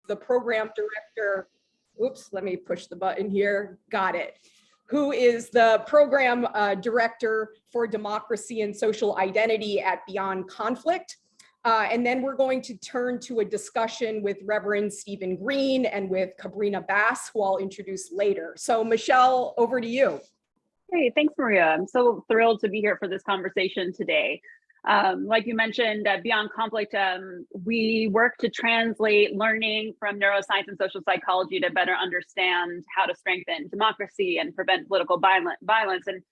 the program director. Oops, let me push the button here. Got it. Who is the program director for democracy and social identity at Beyond Conflict. And then we're going to turn to a discussion with Reverend Stephen Green and with Cabrina Bass, who I'll introduce later. So Michelle, over to you. Great, thanks, Maria. I'm so thrilled to be here for this conversation today. Like you mentioned, at Beyond Conflict, we work to translate learning from neuroscience and social psychology to better understand how to strengthen democracy and prevent political violence. And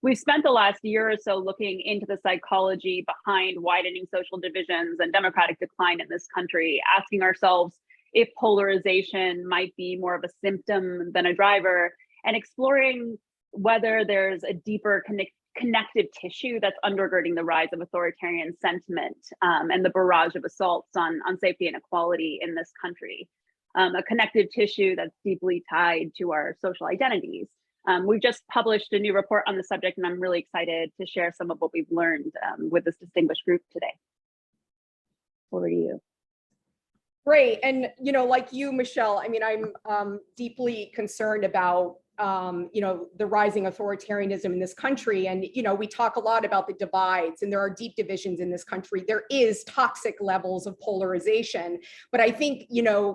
we've spent the last year or so looking into the psychology behind widening social divisions and democratic decline in this country, asking ourselves if polarization might be more of a symptom than a driver, and exploring whether there's a deeper connective tissue that's undergirding the rise of authoritarian sentiment and the barrage of assaults on safety and equality in this country. A connective tissue that's deeply tied to our social identities. We've just published a new report on the subject, and I'm really excited to share some of what we've learned with this distinguished group today. Over to you. Great, and like you, Michelle, I mean, I'm deeply concerned about the rising authoritarianism in this country. And, we talk a lot about the divides, and there are deep divisions in this country. There is toxic levels of polarization, but I think,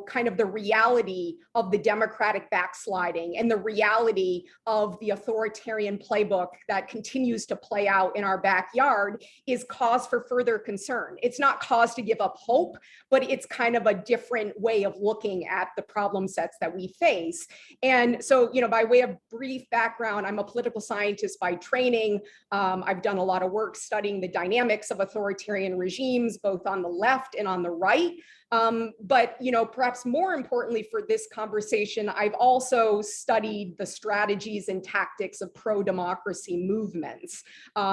kind of the reality of the democratic backsliding and the reality of the authoritarian playbook that continues to play out in our backyard is cause for further concern. It's not cause to give up hope, but it's kind of a different way of looking at the problem sets that we face. And so, by way of brief background, I'm a political scientist by training. I've done a lot of work studying the dynamics of authoritarian regimes, both on the left and on the right. But perhaps more importantly for this conversation, I've also studied the strategies and tactics of pro-democracy movements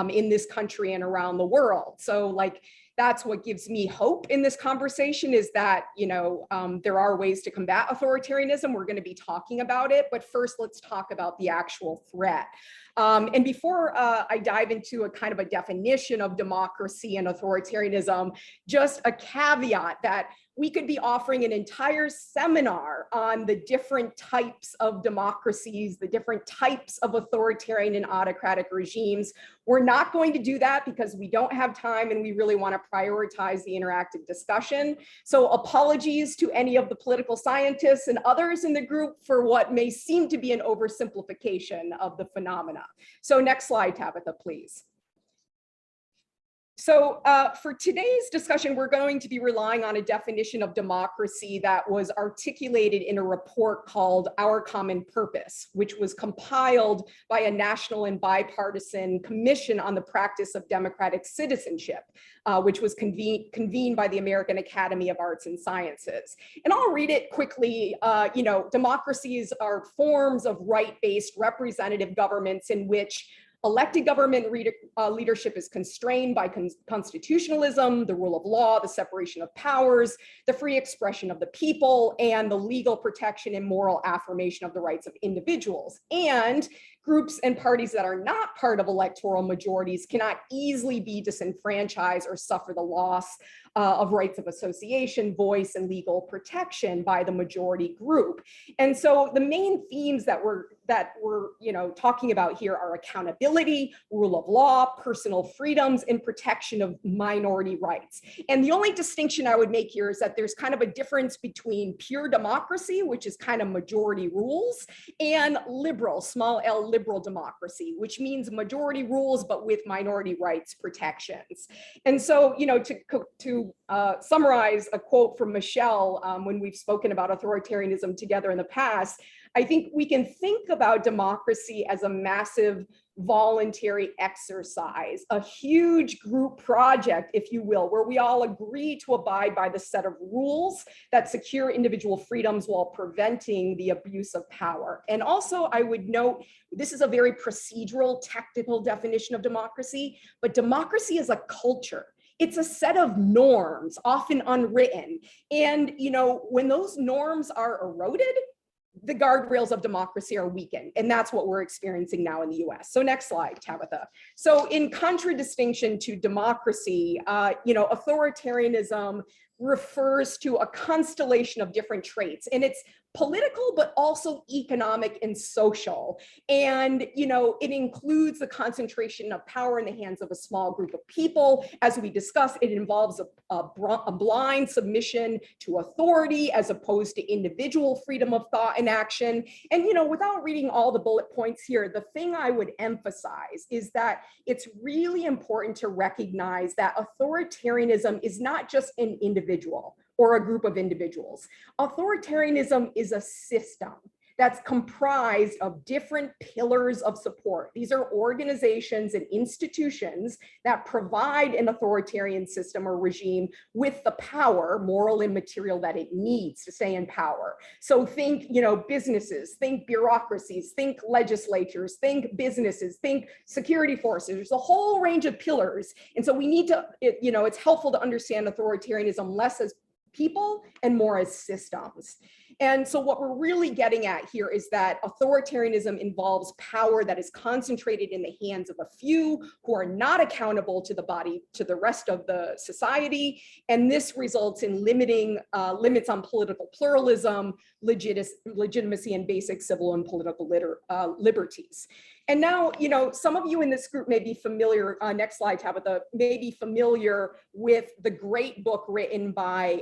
in this country and around the world. So that's what gives me hope in this conversation, is that, there are ways to combat authoritarianism. We're going to be talking about it, but first let's talk about the actual threat. And before I dive into a kind of a definition of democracy and authoritarianism, just a caveat that we could be offering an entire seminar on the different types of democracies, the different types of authoritarian and autocratic regimes. We're not going to do that because we don't have time and we really want to prioritize the interactive discussion. So apologies to any of the political scientists and others in the group for what may seem to be an oversimplification of the phenomena. So next slide, Tabitha, please. So for today's discussion, we're going to be relying on a definition of democracy that was articulated in a report called Our Common Purpose, which was compiled by a national and bipartisan commission on the practice of democratic citizenship, which was convened by the American Academy of Arts and Sciences. And I'll read it quickly. Democracies are forms of right-based representative governments in which elected government leadership is constrained by constitutionalism, the rule of law, the separation of powers, the free expression of the people, and the legal protection and moral affirmation of the rights of individuals. And groups and parties that are not part of electoral majorities cannot easily be disenfranchised or suffer the loss of rights of association, voice, and legal protection by the majority group. And so the main themes that we're talking about here are accountability, rule of law, personal freedoms, and protection of minority rights. And the only distinction I would make here is that there's kind of a difference between pure democracy, which is kind of majority rules, and liberal, small L liberal democracy, which means majority rules, but with minority rights protections. And so, to summarize a quote from Michelle, when we've spoken about authoritarianism together in the past, I think we can think about democracy as a massive voluntary exercise, a huge group project, if you will, where we all agree to abide by the set of rules that secure individual freedoms while preventing the abuse of power. And also, I would note, this is a very procedural, technical definition of democracy, but democracy is a culture. It's a set of norms, often unwritten. And, when those norms are eroded, the guardrails of democracy are weakened. And that's what we're experiencing now in the US. So next slide, Tabitha. So in contradistinction to democracy, authoritarianism refers to a constellation of different traits, and it's political, but also economic and social. And, it includes the concentration of power in the hands of a small group of people. As we discussed, it involves a blind submission to authority as opposed to individual freedom of thought and action. And, without reading all the bullet points here, the thing I would emphasize is that it's really important to recognize that authoritarianism is not just an individual or a group of individuals. Authoritarianism is a system that's comprised of different pillars of support. These are organizations and institutions that provide an authoritarian system or regime with the power, moral and material, that it needs to stay in power. So think, businesses, think bureaucracies, think legislatures, think businesses, think security forces. There's a whole range of pillars. And so we need to, it's helpful to understand authoritarianism less as people and more as systems. And so what we're really getting at here is that authoritarianism involves power that is concentrated in the hands of a few who are not accountable to the rest of the society. And this results in limits on political pluralism, legitimacy, and basic civil and political liberties. And now, some of you in this group may be familiar, next slide, Tabitha, may be familiar with the great book written by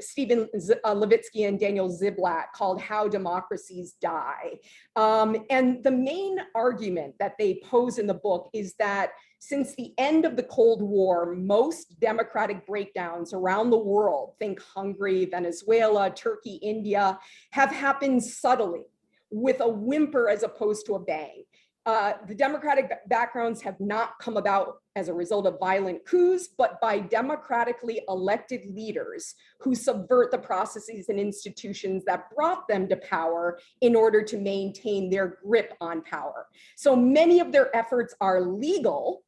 Stephen Levitsky and Daniel Ziblatt called How Democracies Die. And the main argument that they pose in the book is that since the end of the Cold War, most democratic breakdowns around the world, think Hungary, Venezuela, Turkey, India, have happened subtly, with a whimper as opposed to a bang. The democratic backgrounds have not come about as a result of violent coups, but by democratically elected leaders who subvert the processes and institutions that brought them to power in order to maintain their grip on power. So many of their efforts are legal,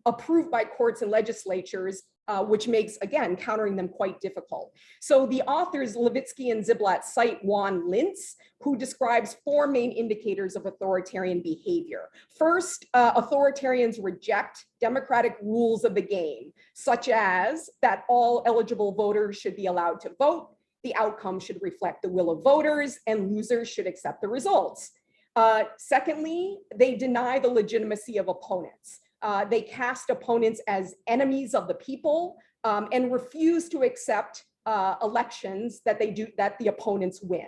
approved by courts and legislatures, which makes, again, countering them quite difficult. So the authors Levitsky and Ziblatt cite Juan Lintz, who describes 4 main indicators of authoritarian behavior. First, authoritarians reject democratic rules of the game, such as that all eligible voters should be allowed to vote, the outcome should reflect the will of voters, and losers should accept the results. Secondly, they deny the legitimacy of opponents. They cast opponents as enemies of the people and refuse to accept elections that the opponents win.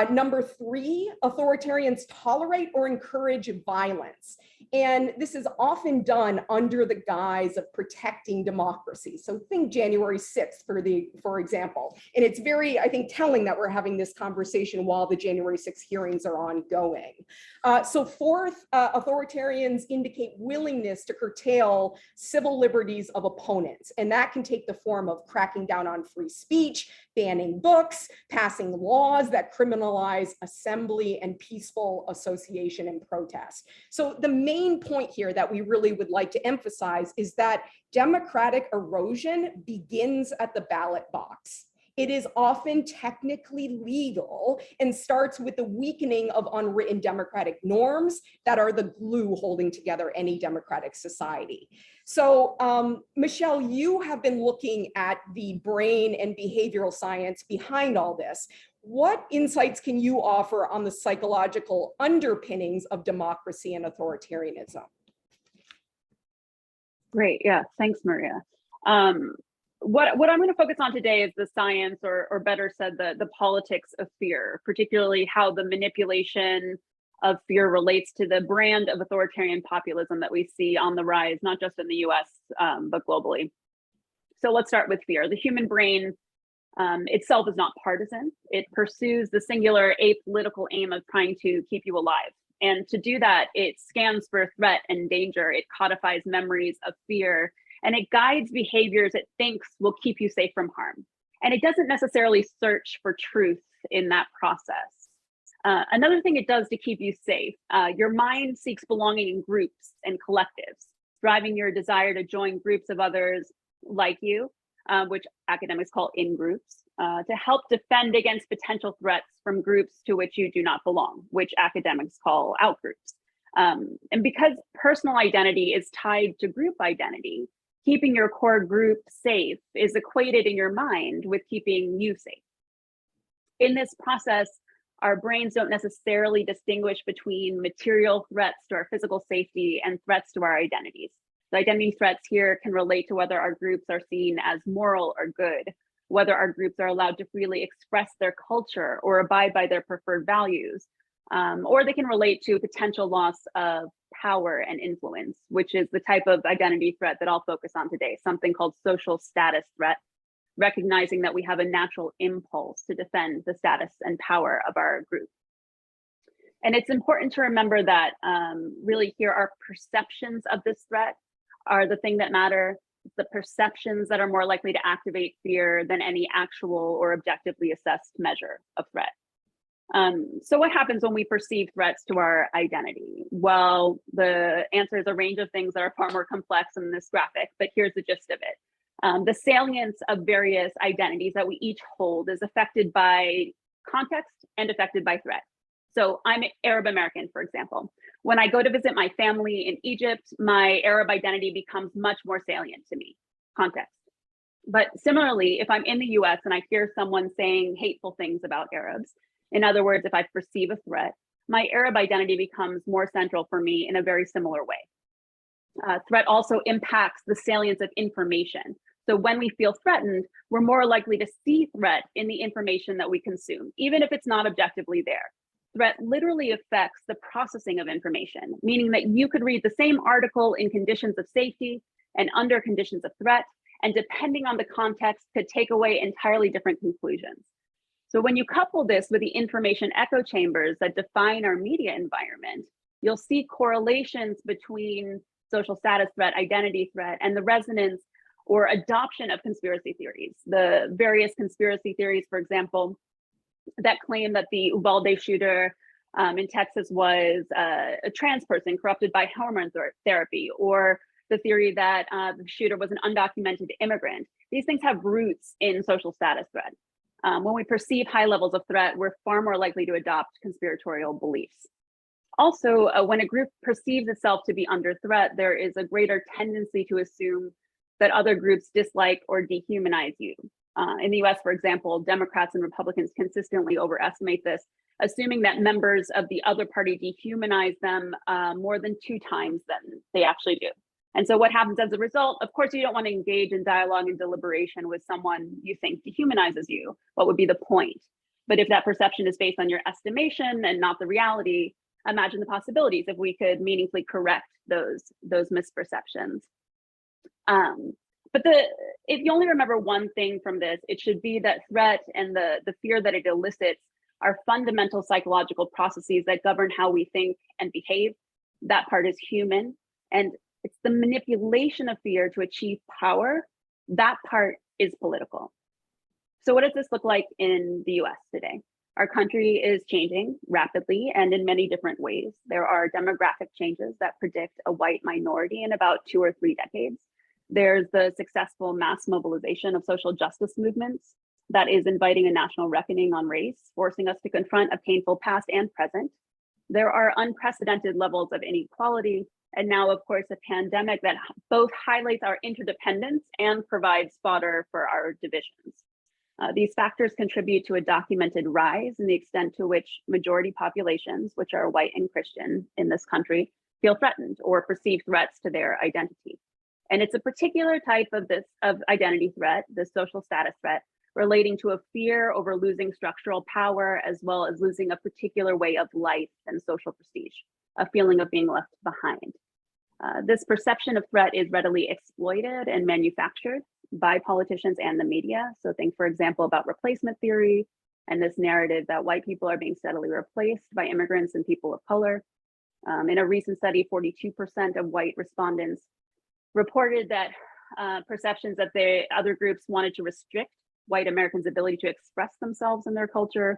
Number 3, authoritarians tolerate or encourage violence. And this is often done under the guise of protecting democracy. So think January 6th, for example. And it's very, I think, telling that we're having this conversation while the January 6th hearings are ongoing. So fourth, authoritarians indicate willingness to curtail civil liberties of opponents. And that can take the form of cracking down on free speech, banning books, passing laws that criminalize assembly and peaceful association and protest. So the main point here that we really would like to emphasize is that democratic erosion begins at the ballot box. It is often technically legal and starts with the weakening of unwritten democratic norms that are the glue holding together any democratic society. So, Michelle, you have been looking at the brain and behavioral science behind all this. What insights can you offer on the psychological underpinnings of democracy and authoritarianism? Great, yeah, thanks, Maria. What I'm going to focus on today is the science, or better said, the politics of fear, particularly how the manipulation of fear relates to the brand of authoritarian populism that we see on the rise, not just in the US, but globally. So let's start with fear. The human brain itself is not partisan. It pursues the singular apolitical aim of trying to keep you alive. And to do that, it scans for threat and danger. It codifies memories of fear, and it guides behaviors it thinks will keep you safe from harm. And it doesn't necessarily search for truth in that process. Another thing it does to keep you safe, your mind seeks belonging in groups and collectives, driving your desire to join groups of others like you, which academics call in-groups, to help defend against potential threats from groups to which you do not belong, which academics call out-groups. And because personal identity is tied to group identity, Keeping your core group safe is equated in your mind with keeping you safe. In this process, our brains don't necessarily distinguish between material threats to our physical safety and threats to our identities. The identity threats here can relate to whether our groups are seen as moral or good, whether our groups are allowed to freely express their culture or abide by their preferred values, or they can relate to potential loss of power and influence, which is the type of identity threat that I'll focus on today, something called social status threat, recognizing that we have a natural impulse to defend the status and power of our group. And it's important to remember that really here our perceptions of this threat are the thing that matter. It's the perceptions that are more likely to activate fear than any actual or objectively assessed measure of threat. So what happens when we perceive threats to our identity? Well, the answer is a range of things that are far more complex in this graphic, but here's the gist of it. The salience of various identities that we each hold is affected by context and affected by threat. So I'm Arab American, for example. When I go to visit my family in Egypt, my Arab identity becomes much more salient to me, context. But similarly, if I'm in the US and I hear someone saying hateful things about Arabs, in other words, if I perceive a threat, my Arab identity becomes more central for me in a very similar way. Threat also impacts the salience of information. So when we feel threatened, we're more likely to see threat in the information that we consume, even if it's not objectively there. Threat literally affects the processing of information, meaning that you could read the same article in conditions of safety and under conditions of threat, and depending on the context, could take away entirely different conclusions. So when you couple this with the information echo chambers that define our media environment, you'll see correlations between social status threat, identity threat, and the resonance or adoption of conspiracy theories. The various conspiracy theories, for example, that claim that the Uvalde shooter in Texas was a trans person corrupted by hormone therapy, or the theory that the shooter was an undocumented immigrant. These things have roots in social status threat. When we perceive high levels of threat, we're far more likely to adopt conspiratorial beliefs. Also, when a group perceives itself to be under threat, there is a greater tendency to assume that other groups dislike or dehumanize you. In the US, for example, Democrats and Republicans consistently overestimate this, assuming that members of the other party dehumanize them more than 2 times than they actually do. And so what happens as a result, of course, you don't want to engage in dialogue and deliberation with someone you think dehumanizes you. What would be the point? But if that perception is based on your estimation and not the reality, imagine the possibilities if we could meaningfully correct those misperceptions. But if you only remember one thing from this, it should be that threat and the fear that it elicits are fundamental psychological processes that govern how we think and behave. That part is human. And it's the manipulation of fear to achieve power. That part is political. So what does this look like in the US today? Our country is changing rapidly and in many different ways. There are demographic changes that predict a white minority in about 2 or 3 decades. There's the successful mass mobilization of social justice movements that is inviting a national reckoning on race, forcing us to confront a painful past and present. There are unprecedented levels of inequality, and now, of course, a pandemic that both highlights our interdependence and provides fodder for our divisions. These factors contribute to a documented rise in the extent to which majority populations, which are white and Christian in this country, feel threatened or perceive threats to their identity. And it's a particular type of identity threat, the social status threat, relating to a fear over losing structural power, as well as losing a particular way of life and social prestige, a feeling of being left behind. This perception of threat is readily exploited and manufactured by politicians and the media. So think, for example, about replacement theory and this narrative that white people are being steadily replaced by immigrants and people of color. In a recent study, 42% of white respondents reported that perceptions that other groups wanted to restrict white Americans' ability to express themselves in their culture.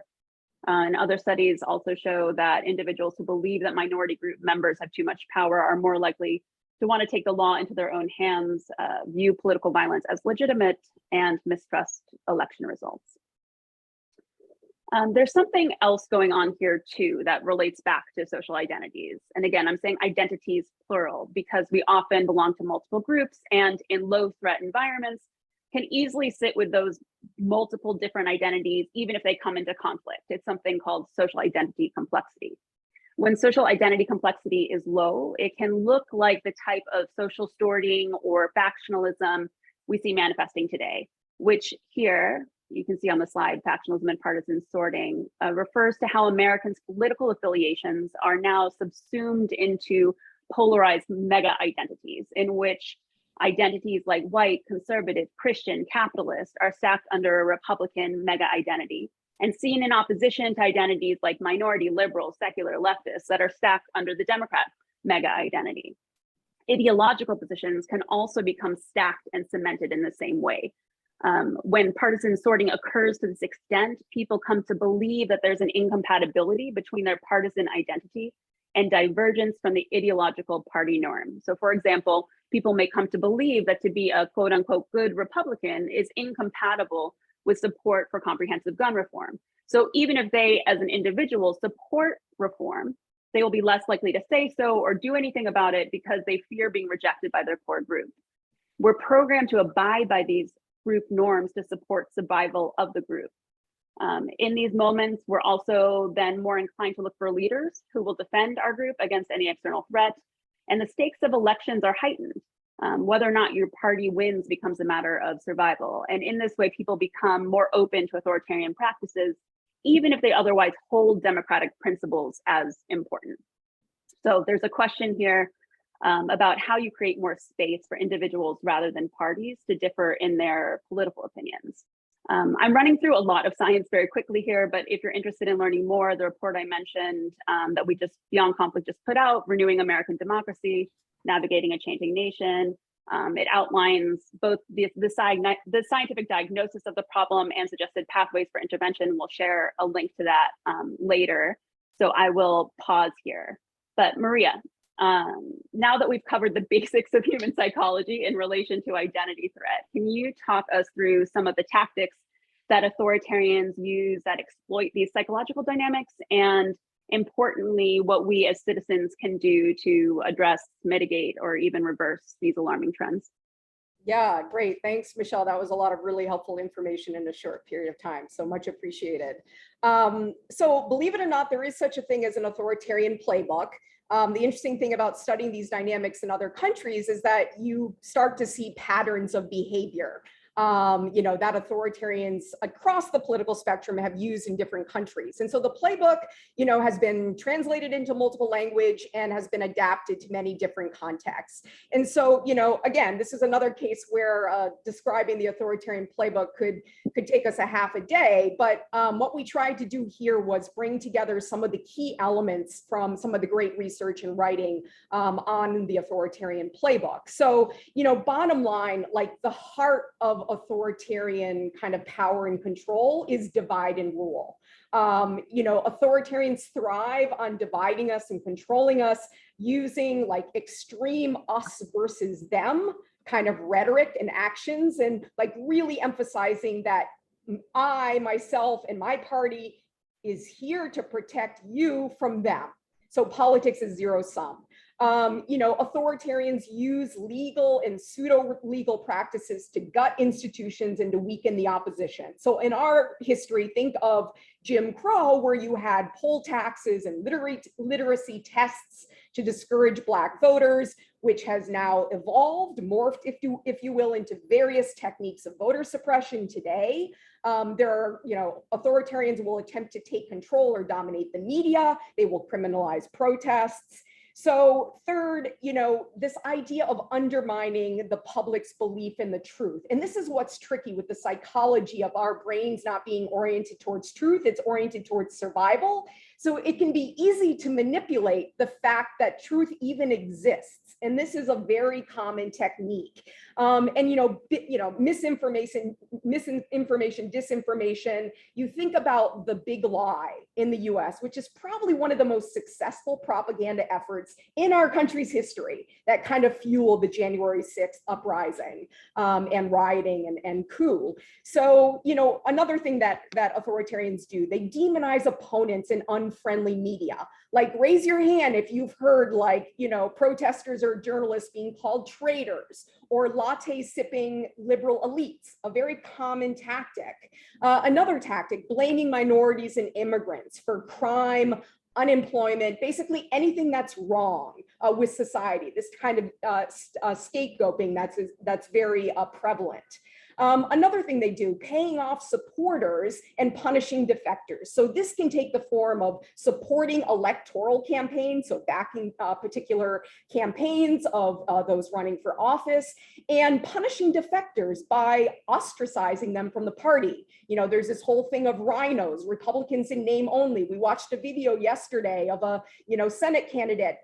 And other studies also show that individuals who believe that minority group members have too much power are more likely to want to take the law into their own hands, view political violence as legitimate, and mistrust election results. There's something else going on here too that relates back to social identities. And again, I'm saying identities plural because we often belong to multiple groups and in low threat environments can easily sit with those multiple different identities, even if they come into conflict. It's something called social identity complexity. When social identity complexity is low, it can look like the type of social sorting or factionalism we see manifesting today, which here, you can see on the slide, factionalism and partisan sorting refers to how Americans' political affiliations are now subsumed into polarized mega identities in which identities like white, conservative, Christian, capitalist are stacked under a Republican mega identity and seen in opposition to identities like minority, liberal, secular, leftists that are stacked under the Democrat mega identity. Ideological positions can also become stacked and cemented in the same way. When partisan sorting occurs to this extent, people come to believe that there's an incompatibility between their partisan identity and divergence from the ideological party norm. So for example, people may come to believe that to be a quote unquote good Republican is incompatible with support for comprehensive gun reform. So even if they as an individual support reform, they will be less likely to say so or do anything about it because they fear being rejected by their core group. We're programmed to abide by these group norms to support survival of the group. In these moments, we're also then more inclined to look for leaders who will defend our group against any external threat. And the stakes of elections are heightened. Whether or not your party wins becomes a matter of survival. And in this way, people become more open to authoritarian practices, even if they otherwise hold democratic principles as important. So there's a question here about how you create more space for individuals rather than parties to differ in their political opinions. I'm running through a lot of science very quickly here, but if you're interested in learning more, the report I mentioned that we just, Beyond Conflict just put out, Renewing American Democracy, Navigating a Changing Nation, it outlines both the scientific diagnosis of the problem and suggested pathways for intervention. We'll share a link to that later. So I will pause here. But Maria, now that we've covered the basics of human psychology in relation to identity threat, can you talk us through some of the tactics that authoritarians use that exploit these psychological dynamics, and importantly, what we as citizens can do to address, mitigate, or even reverse these alarming trends? Yeah, great. Thanks, Michelle. That was a lot of really helpful information in a short period of time. So much appreciated. So believe it or not, there is such a thing as an authoritarian playbook. The interesting thing about studying these dynamics in other countries is that you start to see patterns of behavior. That authoritarians across the political spectrum have used in different countries. And so the playbook, has been translated into multiple language and has been adapted to many different contexts. And so, again, this is another case where describing the authoritarian playbook could take us a half a day. But what we tried to do here was bring together some of the key elements from some of the great research and writing on the authoritarian playbook. So, bottom line, like the heart of authoritarian kind of power and control is divide and rule. Authoritarians thrive on dividing us and controlling us using like extreme us versus them kind of rhetoric and actions, and like really emphasizing that I, myself, and my party is here to protect you from them. So politics is zero sum. Authoritarians use legal and pseudo-legal practices to gut institutions and to weaken the opposition. So in our history, think of Jim Crow, where you had poll taxes and literacy tests to discourage Black voters, which has now evolved, morphed, if you will, into various techniques of voter suppression today. Authoritarians will attempt to take control or dominate the media. They will criminalize protests. So third, this idea of undermining the public's belief in the truth. And this is what's tricky with the psychology of our brains not being oriented towards truth. It's oriented towards survival. So it can be easy to manipulate the fact that truth even exists. And this is a very common technique. Misinformation, disinformation. You think about the big lie in the US, which is probably one of the most successful propaganda efforts efforts in our country's history that kind of fueled the January 6th uprising and rioting and coup. So, another thing that authoritarians do, they demonize opponents in unfriendly media. Like, raise your hand if you've heard, like, protesters or journalists being called traitors, or latte sipping liberal elites, a very common tactic. Another tactic, blaming minorities and immigrants for crime, unemployment, basically anything that's wrong with society. This kind of scapegoating that's very prevalent. Another thing they do, paying off supporters and punishing defectors. So this can take the form of supporting electoral campaigns, so backing particular campaigns of those running for office, and punishing defectors by ostracizing them from the party. There's this whole thing of rhinos, Republicans in name only. We watched a video yesterday of a Senate candidate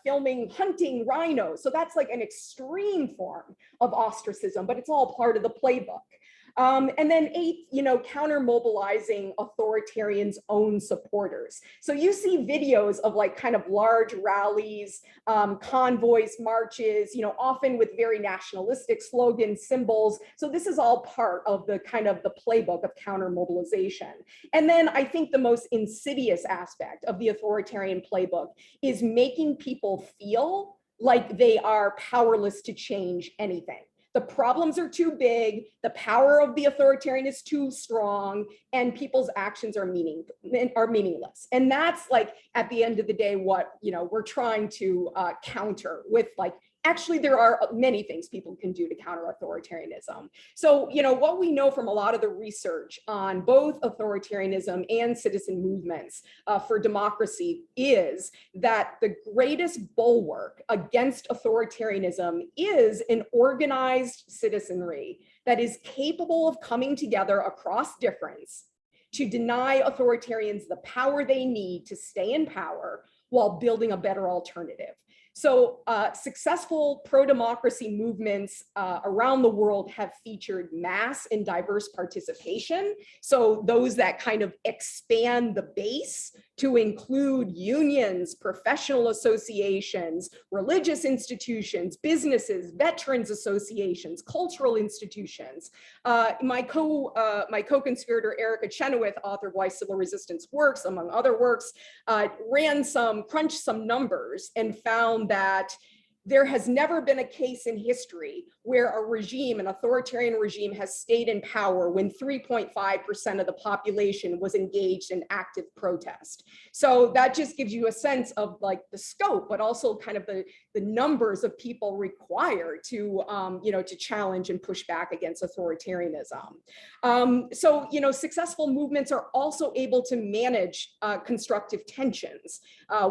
filming hunting rhinos. So that's like an extreme form of ostracism, but it's all part of the playbook. And then 8, counter mobilizing authoritarians' own supporters. So you see videos of like kind of large rallies, convoys, marches, often with very nationalistic slogans, symbols. So this is all part of the kind of the playbook of counter mobilization. And then I think the most insidious aspect of the authoritarian playbook is making people feel like they are powerless to change anything. The problems are too big, the power of the authoritarian is too strong, and people's actions are meaningless. And that's, like, at the end of the day, what we're trying to counter with, like, actually there are many things people can do to counter authoritarianism. So, what we know from a lot of the research on both authoritarianism and citizen movements for democracy is that the greatest bulwark against authoritarianism is an organized citizenry that is capable of coming together across difference to deny authoritarians the power they need to stay in power while building a better alternative. So successful pro-democracy movements around the world have featured mass and diverse participation. So those that kind of expand the base to include unions, professional associations, religious institutions, businesses, veterans associations, cultural institutions. My co-conspirator, Erica Chenoweth, author of Why Civil Resistance Works, among other works, crunched some numbers and found that there has never been a case in history where a regime, an authoritarian regime, has stayed in power when 3.5% of the population was engaged in active protest. So that just gives you a sense of like the scope, but also kind of the numbers of people required to, to challenge and push back against authoritarianism. So, successful movements are also able to manage constructive tensions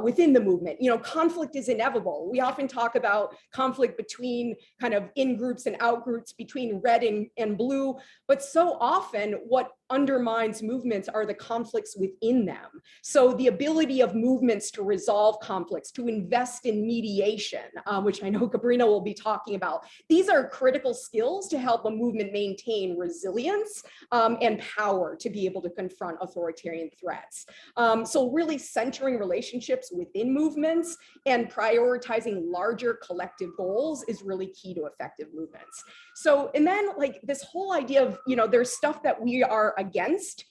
within the movement. Conflict is inevitable. We often talk about conflict between kind of in-groups and out-groups, between red and blue, but so often what undermines movements are the conflicts within them. So the ability of movements to resolve conflicts, to invest in mediation, which I know Cabrina will be talking about, these are critical skills to help a movement maintain resilience and power to be able to confront authoritarian threats. So really centering relationships within movements and prioritizing larger collective goals is really key to effective movements. So, and then like this whole idea of, there's stuff that we are against.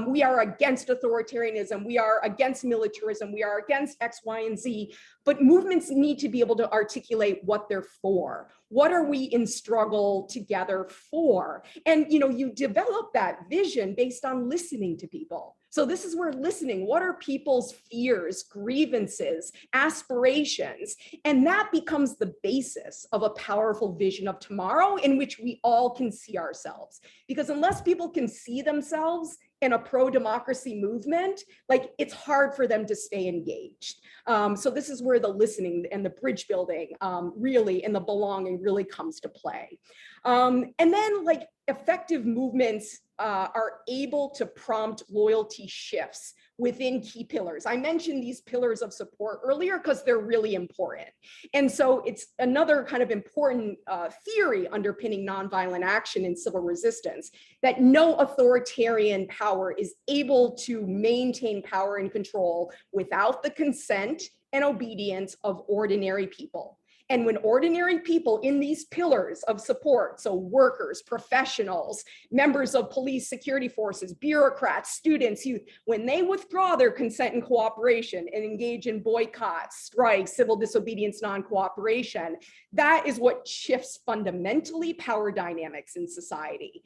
We are against authoritarianism. We are against militarism. We are against X, Y, and Z. But movements need to be able to articulate what they're for. What are we in struggle together for? And you develop that vision based on listening to people. So this is where listening, what are people's fears, grievances, aspirations? And that becomes the basis of a powerful vision of tomorrow in which we all can see ourselves. Because unless people can see themselves in a pro-democracy movement, like it's hard for them to stay engaged. So this is where the listening and the bridge building really, and the belonging really comes to play. And then like effective movements are able to prompt loyalty shifts within key pillars. I mentioned these pillars of support earlier because they're really important. And so it's another kind of important theory underpinning nonviolent action and civil resistance, that no authoritarian power is able to maintain power and control without the consent and obedience of ordinary people. And when ordinary people in these pillars of support, so workers, professionals, members of police, security forces, bureaucrats, students, youth, when they withdraw their consent and cooperation and engage in boycotts, strikes, civil disobedience, non-cooperation, that is what shifts fundamentally power dynamics in society.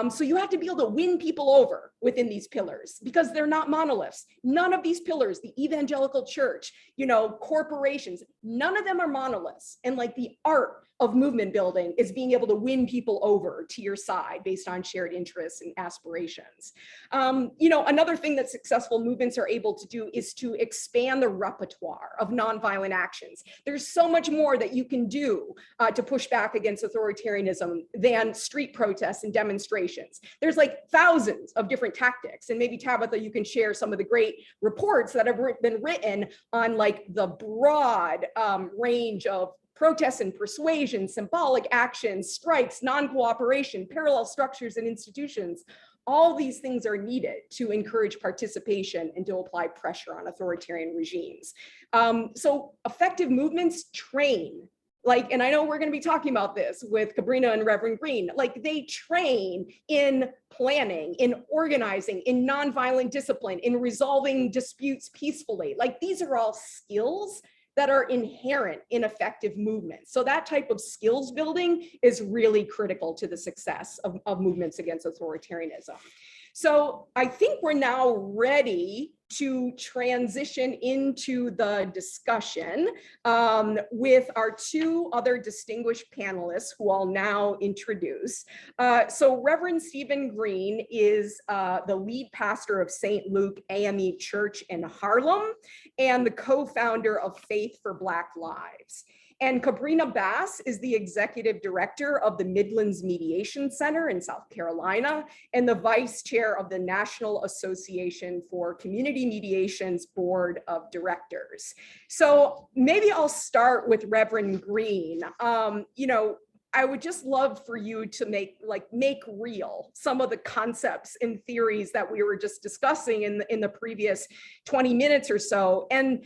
So you have to be able to win people over within these pillars because they're not monoliths. None of these pillars, the evangelical church, corporations, none of them are monoliths. And like the art of movement building is being able to win people over to your side based on shared interests and aspirations. Another thing that successful movements are able to do is to expand the repertoire of nonviolent actions. There's so much more that you can do to push back against authoritarianism than street protests and demonstrations. There's like thousands of different tactics. And maybe Tabitha, you can share some of the great reports that have been written on like the broad range of protests and persuasion, symbolic actions, strikes, non-cooperation, parallel structures and institutions. All these things are needed to encourage participation and to apply pressure on authoritarian regimes. So effective movements train, and I know we're going to be talking about this with Cabrina and Reverend Green, they train in planning, in organizing, in nonviolent discipline, in resolving disputes peacefully. These are all skills that are inherent in effective movements. So that type of skills building is really critical to the success of movements against authoritarianism. So I think we're now ready to transition into the discussion with our two other distinguished panelists who I'll now introduce. So Reverend Stephen Green is the lead pastor of St. Luke AME Church in Harlem and the co-founder of Faith for Black Lives. And Cabrina Bass is the executive director of the Midlands Mediation Center in South Carolina and the vice chair of the National Association for Community Mediation's Board of Directors. So maybe I'll start with Reverend Green. I would just love for you to make real some of the concepts and theories that we were just discussing in the previous 20 minutes or so. And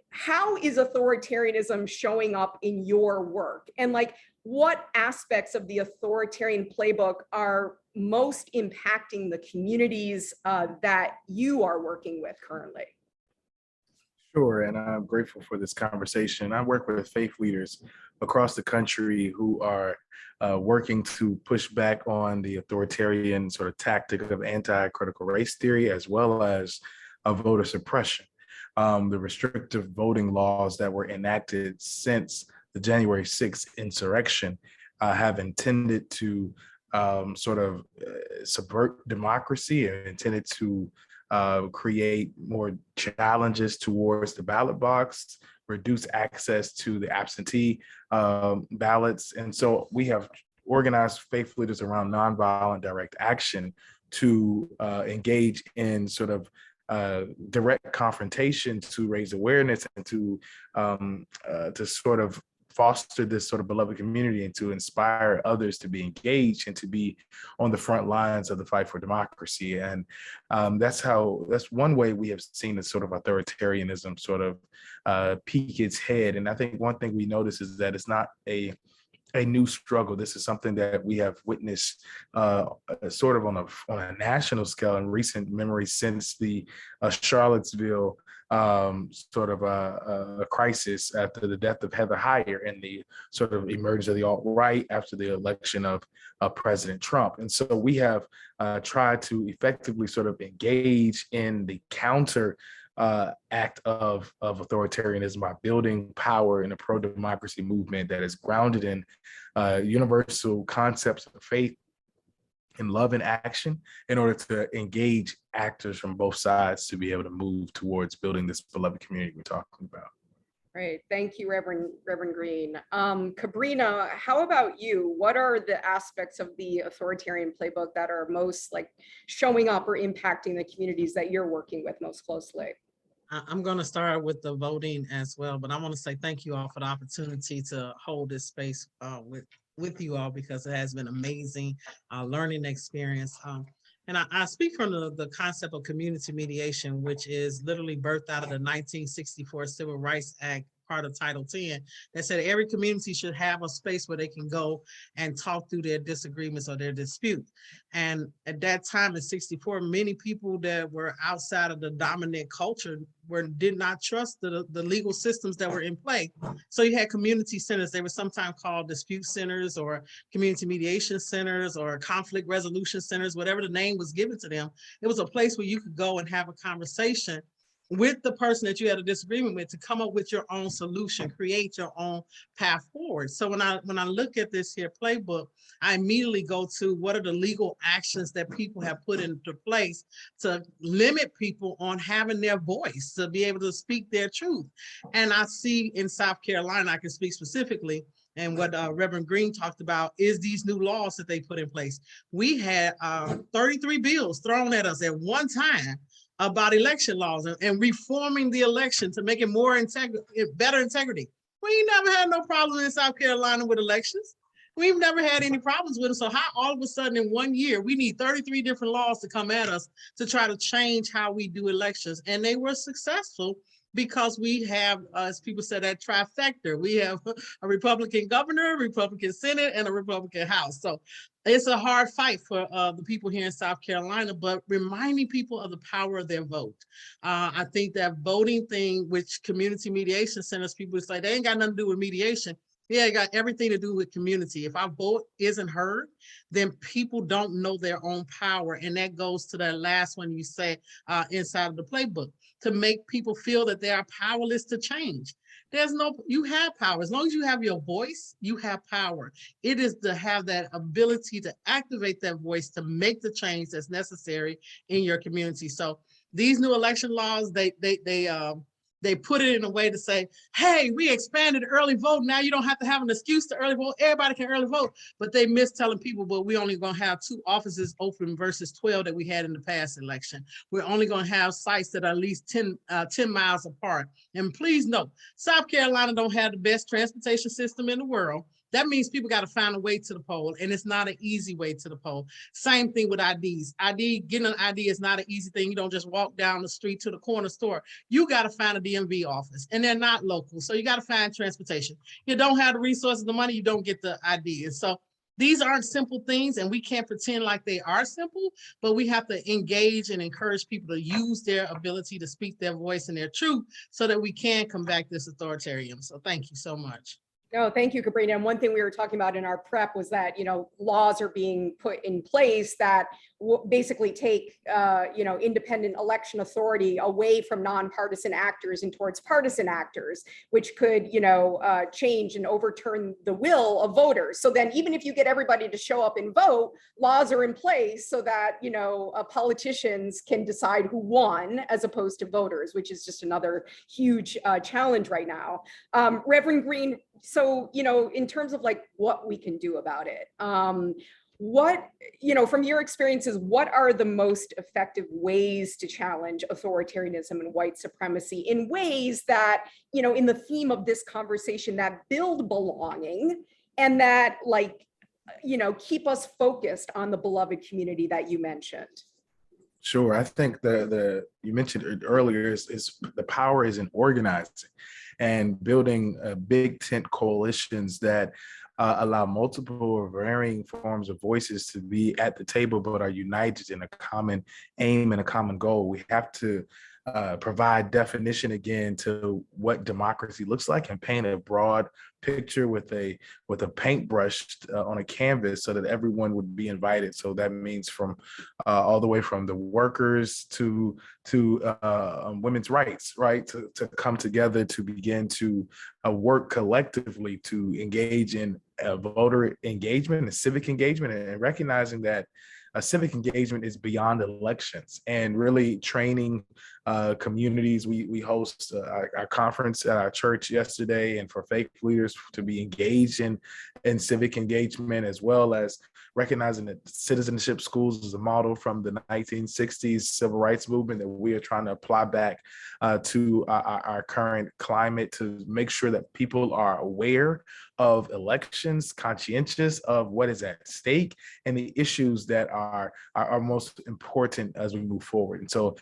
how is authoritarianism showing up in your work? And what aspects of the authoritarian playbook are most impacting the communities that you are working with currently? Sure, and I'm grateful for this conversation. I work with faith leaders across the country who are working to push back on the authoritarian sort of tactic of anti-critical race theory, as well as voter suppression. The restrictive voting laws that were enacted since the January 6th insurrection have intended to subvert democracy and intended to create more challenges towards the ballot box, reduce access to the absentee ballots. And so we have organized faith leaders around nonviolent direct action to engage in direct confrontation to raise awareness and to foster this sort of beloved community and to inspire others to be engaged and to be on the front lines of the fight for democracy. And that's one way we have seen this sort of authoritarianism peek its head. And I think one thing we notice is that it's not a new struggle. This is something that we have witnessed on a national scale in recent memory since the Charlottesville a crisis after the death of Heather Heyer and the sort of emergence of the alt-right after the election of President Trump. And so we have tried to effectively engage in the counter act of authoritarianism by building power in a pro-democracy movement that is grounded in universal concepts of faith and love and action in order to engage actors from both sides to be able to move towards building this beloved community we're talking about. Great, thank you, Reverend Green. Cabrina, how about you? What are the aspects of the authoritarian playbook that are most showing up or impacting the communities that you're working with most closely? I'm going to start with the voting as well, but I want to say thank you all for the opportunity to hold this space with you all, because it has been amazing learning experience. And And I speak from the concept of community mediation, which is literally birthed out of the 1964 Civil Rights Act, part of Title 10, that said every community should have a space where they can go and talk through their disagreements or their dispute. And at that time in 64, many people that were outside of the dominant culture did not trust the legal systems that were in play. So you had community centers. They were sometimes called dispute centers or community mediation centers or conflict resolution centers, whatever the name was given to them. It was a place where you could go and have a conversation with the person that you had a disagreement with to come up with your own solution, create your own path forward. So when I look at this here playbook, I immediately go to what are the legal actions that people have put into place to limit people on having their voice, to be able to speak their truth. And I see in South Carolina, I can speak specifically, and what Reverend Green talked about is these new laws that they put in place. We had 33 bills thrown at us at one time about election laws and reforming the election to make it more better integrity. We ain't never had no problem in South Carolina with elections. We've never had any problems with it. So how all of a sudden in 1 year, we need 33 different laws to come at us to try to change how we do elections. And they were successful because we have, as people said, that trifecta. We have a Republican governor, a Republican Senate, and a Republican House. So it's a hard fight for the people here in South Carolina, but reminding people of the power of their vote. I think that voting thing, which community mediation centers, people say they ain't got nothing to do with mediation. Yeah, it got everything to do with community. If our vote isn't heard, then people don't know their own power. And that goes to that last one you said inside of the playbook, to make people feel that they are powerless to change. You have power. As long as you have your voice, you have power. It is to have that ability to activate that voice to make the change that's necessary in your community. So these new election laws, they put it in a way to say, hey, we expanded early vote. Now you don't have to have an excuse to early vote. Everybody can early vote. But they miss telling people, well, we only going to have 2 offices open versus 12 that we had in the past election. We're only going to have sites that are at least 10 miles apart. And please note, South Carolina don't have the best transportation system in the world. That means people got to find a way to the poll, and it's not an easy way to the poll. Same thing with IDs. Getting an ID is not an easy thing. You don't just walk down the street to the corner store. You got to find a DMV office, and they're not local. So you got to find transportation. You don't have the resources, the money, you don't get the ID. And so these aren't simple things, and we can't pretend like they are simple, but we have to engage and encourage people to use their ability to speak their voice and their truth so that we can combat this authoritarianism. So thank you so much. No, thank you, Cabrina. And one thing we were talking about in our prep was that, laws are being put in place that basically take, independent election authority away from nonpartisan actors and towards partisan actors, which could, change and overturn the will of voters. So then even if you get everybody to show up and vote, laws are in place so that, politicians can decide who won as opposed to voters, which is just another huge challenge right now. Reverend Green, so, in terms of like what we can do about it, what, from your experiences, what are the most effective ways to challenge authoritarianism and white supremacy in ways that, in the theme of this conversation, that build belonging and that keep us focused on the beloved community that you mentioned? Sure. I think you mentioned it earlier is the power is in organizing and building big tent coalitions that allow multiple varying forms of voices to be at the table, but are united in a common aim and a common goal. We have to provide definition again to what democracy looks like and paint a broad picture with a paintbrush on a canvas so that everyone would be invited. So that means from all the way from the workers to women's rights, right? To come together to begin to work collectively to engage in voter engagement and civic engagement, and recognizing that civic engagement is beyond elections, and really training communities. We host our conference at our church yesterday, and for faith leaders to be engaged in civic engagement, as well as recognizing that citizenship schools is a model from the 1960s civil rights movement that we are trying to apply back to our current climate, to make sure that people are aware of elections, conscientious of what is at stake, and the issues that are most important as we move forward. And so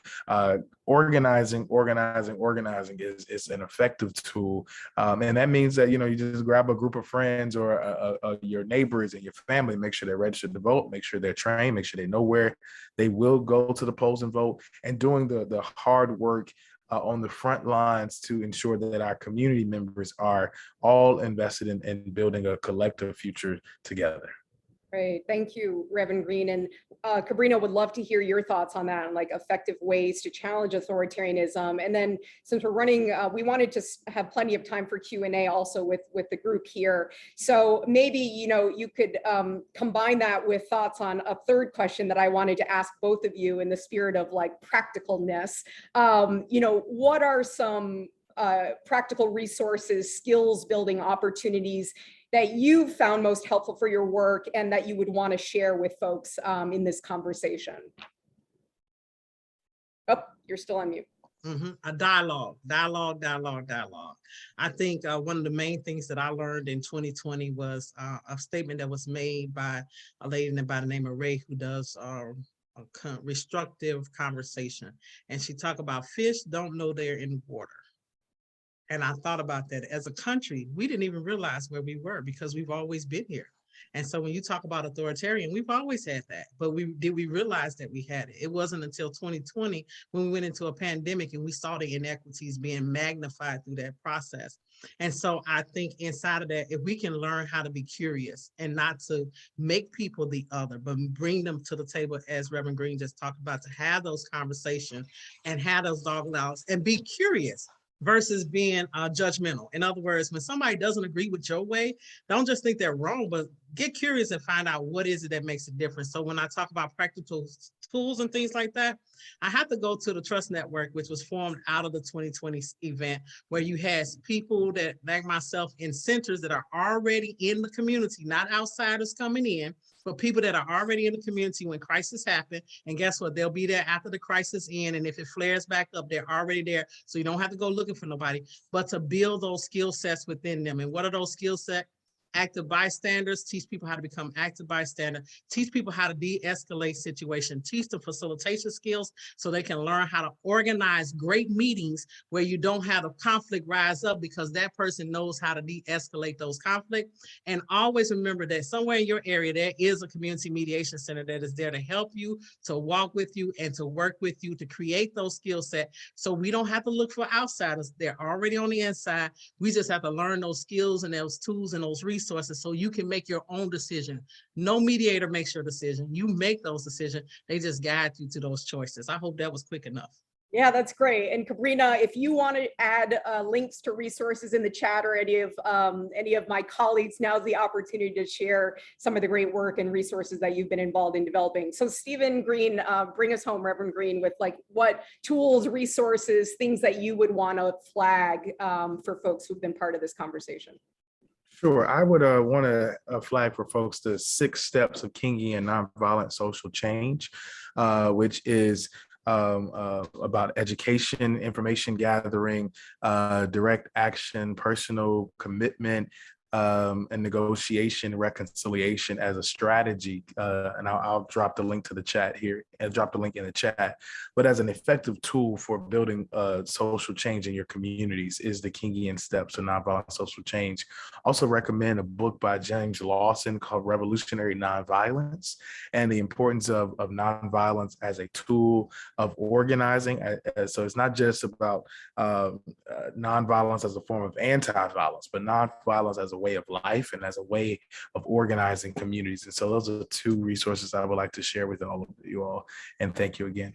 organizing is an effective tool. And that means that, you just grab a group of friends or your neighbors and your family, make sure they're registered to vote, make sure they're trained, make sure they know where they will go to the polls and vote, and doing the hard work on the front lines to ensure that our community members are all invested in building a collective future together. Great, thank you, Reverend Green. And Cabrina, would love to hear your thoughts on that, like effective ways to challenge authoritarianism. And then since we're running, we wanted to have plenty of time for Q&A also with the group here. So maybe, you could combine that with thoughts on a third question that I wanted to ask both of you in the spirit of like practicalness. What are some practical resources, skills building opportunities that you've found most helpful for your work and that you would want to share with folks in this conversation? Oh, you're still on mute. A dialogue. I think one of the main things that I learned in 2020 was a statement that was made by a lady by the name of Ray, who does restructive conversation. And she talked about fish don't know they're in water. And I thought about that. As a country, we didn't even realize where we were because we've always been here. And so when you talk about authoritarian, we've always had that, but did we realize that we had it? It wasn't until 2020 when we went into a pandemic and we saw the inequities being magnified through that process. And so I think inside of that, if we can learn how to be curious and not to make people the other, but bring them to the table, as Reverend Green just talked about, to have those conversations and have those dialogues and be curious versus being judgmental. In other words, when somebody doesn't agree with your way, don't just think they're wrong, but get curious and find out what is it that makes a difference. So when I talk about practical tools and things like that, I have to go to the Trust Network, which was formed out of the 2020 event, where you had people that, like myself, in centers that are already in the community, not outsiders coming in, but people that are already in the community when crisis happen. And guess what? They'll be there after the crisis ends. And if it flares back up, they're already there. So you don't have to go looking for nobody, but to build those skill sets within them. And what are those skill sets? Active bystanders, teach people how to become active bystanders, teach people how to de-escalate situations, teach them facilitation skills so they can learn how to organize great meetings where you don't have a conflict rise up because that person knows how to de-escalate those conflicts. And always remember that somewhere in your area, there is a community mediation center that is there to help you, to walk with you, and to work with you to create those skill sets. So we don't have to look for outsiders. They're already on the inside. We just have to learn those skills and those tools and those resources so you can make your own decision. No mediator makes your decision. You make those decisions. They just guide you to those choices. I hope that was quick enough. Yeah, that's great. And Cabrina, if you want to add links to resources in the chat, or any of my colleagues, now's the opportunity to share some of the great work and resources that you've been involved in developing. So Stephen Green, bring us home, Reverend Green, with like what tools, resources, things that you would want to flag for folks who've been part of this conversation. Sure. I would want to flag for folks the 6 steps of Kingian nonviolent social change, which is about education, information gathering, direct action, personal commitment, and negotiation, reconciliation as a strategy. And I'll drop the link to the chat here and drop the link in the chat. But as an effective tool for building social change in your communities is the Kingian steps of nonviolent social change. Also recommend a book by James Lawson called Revolutionary Nonviolence, and the importance of nonviolence as a tool of organizing. So it's not just about nonviolence as a form of anti-violence, but nonviolence as a way of life and as a way of organizing communities. And so those are 2 resources I would like to share with all of you all. And thank you again.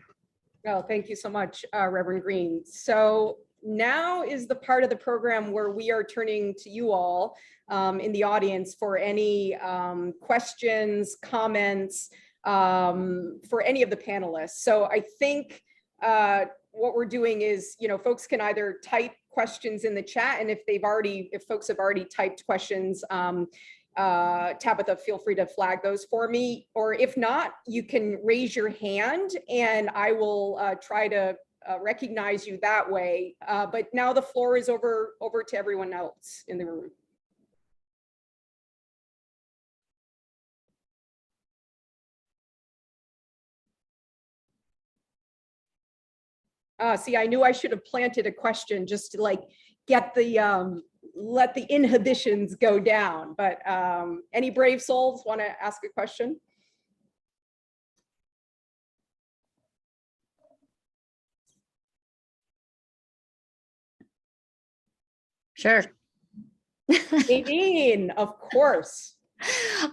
Well, thank you so much, Reverend Green. So now is the part of the program where we are turning to you all in the audience for any questions, comments for any of the panelists. So I think what we're doing is, folks can either type questions in the chat, and if folks have already typed questions, Tabitha, feel free to flag those for me, or if not, you can raise your hand and I will try to recognize you that way. But now the floor is over to everyone else in the room. See, I knew I should have planted a question just to like get the let the inhibitions go down. But any brave souls want to ask a question? Sure. Nadine, of course.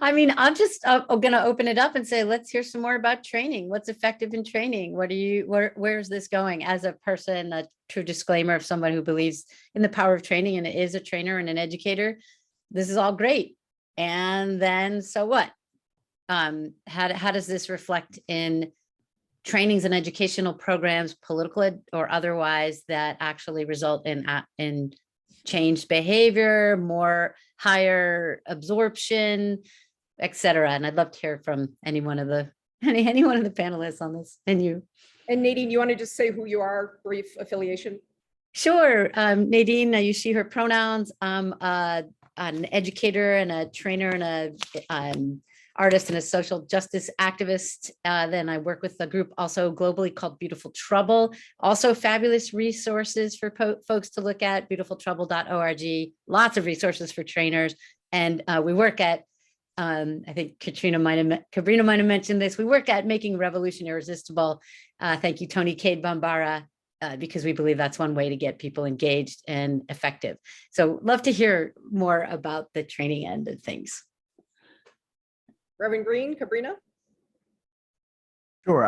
I mean, I'm just going to open it up and say, let's hear some more about training. What's effective in training? Where's this going? As a person, a true disclaimer of someone who believes in the power of training and is a trainer and an educator, this is all great. And then, so what? How does this reflect in trainings and educational programs, political or otherwise, that actually result in changed behavior, more higher absorption, et cetera? And I'd love to hear from any one of the panelists on this, and you. And Nadine, you want to just say who you are, brief affiliation? Sure. Nadine, I use she, her pronouns. I'm an educator and a trainer and a artist and a social justice activist. Then I work with a group also globally called Beautiful Trouble. Also fabulous resources for folks to look at, beautifultrouble.org. Lots of resources for trainers. And we work at, I think Kabrina might have mentioned this, we work at making revolution irresistible. Thank you, Tony Cade Bambara, because we believe that's one way to get people engaged and effective. So love to hear more about the training end of things. Reverend Green, Kabrina? Sure.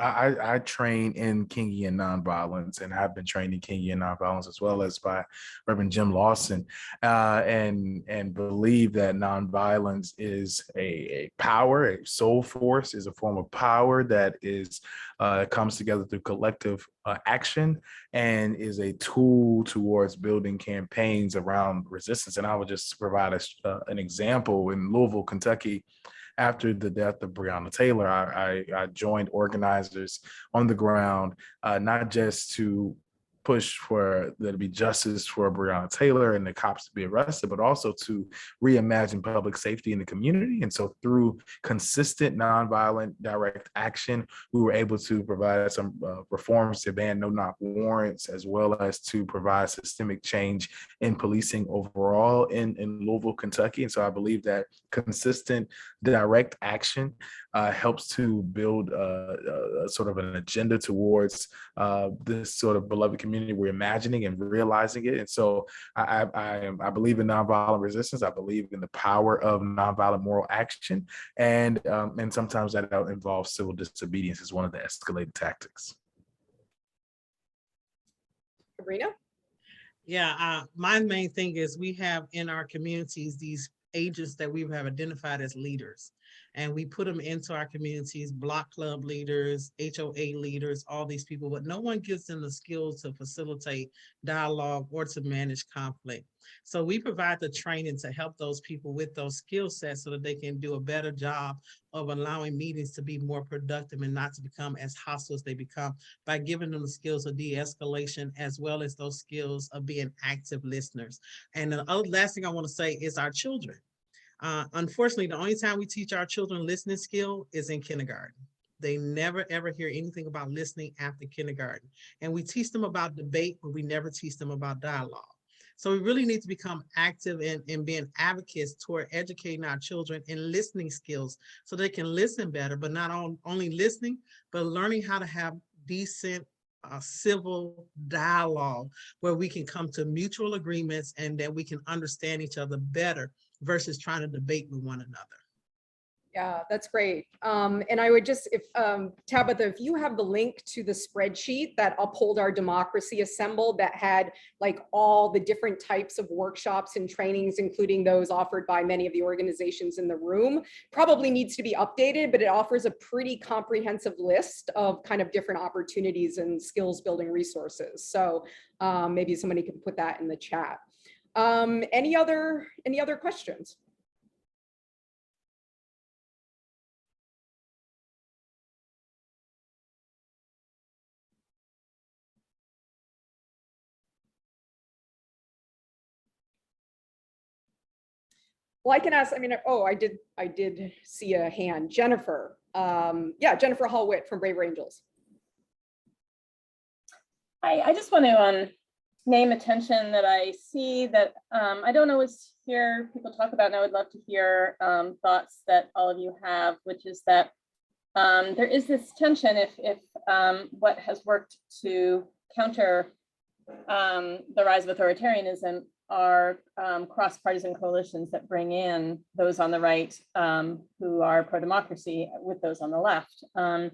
I train in Kingian nonviolence, and have been trained in Kingian nonviolence as well as by Reverend Jim Lawson, and believe that nonviolence is a power, a soul force, is a form of power that is comes together through collective action, and is a tool towards building campaigns around resistance. And I would just provide an example. In Louisville, Kentucky, after the death of Breonna Taylor, I joined organizers on the ground, not just to push for there to be justice for Breonna Taylor and the cops to be arrested, but also to reimagine public safety in the community. And so through consistent nonviolent direct action, we were able to provide some reforms to ban no-knock warrants, as well as to provide systemic change in policing overall in Louisville, Kentucky. And so I believe that consistent direct action helps to build a sort of an agenda towards this sort of beloved community we're imagining and realizing it. And so I believe in nonviolent resistance. I believe in the power of nonviolent moral action, and sometimes that involves civil disobedience as one of the escalated tactics. Kabrina? Yeah, my main thing is we have in our communities these agents that we have identified as leaders, and we put them into our communities, block club leaders, HOA leaders, all these people, but no one gives them the skills to facilitate dialogue or to manage conflict. So we provide the training to help those people with those skill sets so that they can do a better job of allowing meetings to be more productive and not to become as hostile as they become, by giving them the skills of de-escalation, as well as those skills of being active listeners. And the last thing I want to say is our children. Unfortunately, the only time we teach our children listening skill is in kindergarten. They never, ever hear anything about listening after kindergarten. And we teach them about debate, but we never teach them about dialogue. So we really need to become active in being advocates toward educating our children in listening skills so they can listen better, but not only listening, but learning how to have decent civil dialogue where we can come to mutual agreements and that we can understand each other better versus trying to debate with one another. Yeah, that's great. And I would just, if Tabitha, if you have the link to the spreadsheet that Uphold Our Democracy assembled that had like all the different types of workshops and trainings, including those offered by many of the organizations in the room, probably needs to be updated, but it offers a pretty comprehensive list of kind of different opportunities and skills building resources. So maybe somebody can put that in the chat. Any other questions? Well, I can ask, I mean, oh, I did see a hand. Jennifer. Yeah, Jennifer Hall-Witt from Brave Angels. I just want to name a tension that I see that I don't always hear people talk about, and I would love to hear thoughts that all of you have, which is that there is this tension if what has worked to counter the rise of authoritarianism are cross-partisan coalitions that bring in those on the right who are pro-democracy with those on the left. And